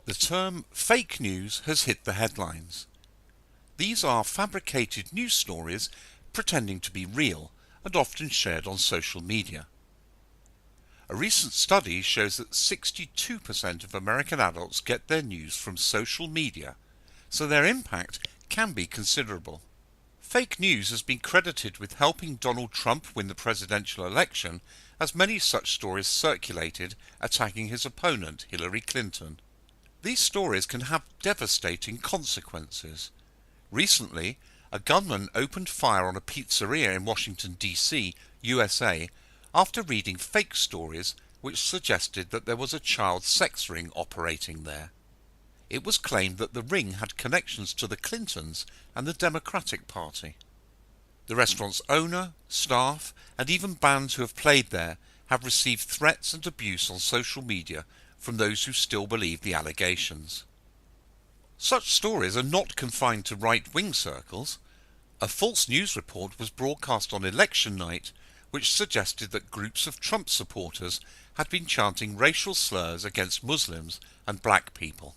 The term fake news has hit the headlines. These are fabricated news stories pretending to be real and often shared on social media. A recent study shows that 62% of American adults get their news from social media, so their impact can be considerable. Fake news has been credited with helping Donald Trump win the presidential election, as many such stories circulated attacking his opponent, Hillary Clinton. These stories can have devastating consequences. Recently, a gunman opened fire on a pizzeria in Washington, D.C., USA, after reading fake stories which suggested that there was a child sex ring operating there. It was claimed that the ring had connections to the Clintons and the Democratic Party. The restaurant's owner, staff, and even bands who have played there have received threats and abuse on social media from those who still believe the allegations. Such stories are not confined to right-wing circles. A false news report was broadcast on election night which suggested that groups of Trump supporters had been chanting racial slurs against Muslims and black people.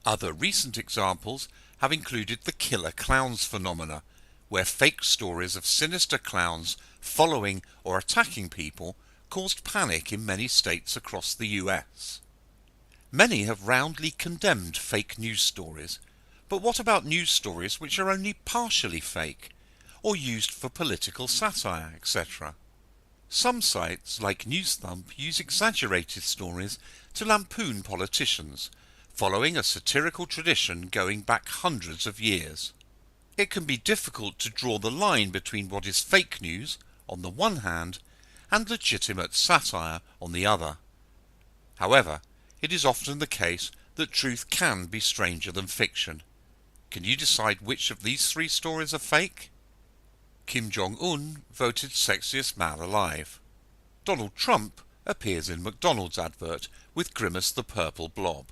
Other recent examples have included the killer clowns phenomena, where fake stories of sinister clowns following or attacking people caused panic in many states across the US. Many have roundly condemned fake news stories, but what about news stories which are only partially fake, or used for political satire, etc.? Some sites, like Newsthump, use exaggerated stories to lampoon politicians, following a satirical tradition going back hundreds of years. It can be difficult to draw the line between what is fake news, on the one hand, and legitimate satire, on the other. However, it is often the case that truth can be stranger than fiction. Can you decide which of these three stories are fake? Kim Jong-un voted sexiest man alive. Donald Trump appears in McDonald's advert with Grimace the Purple Blob.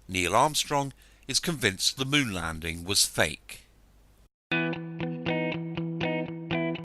Neil Armstrong is convinced the moon landing was fake.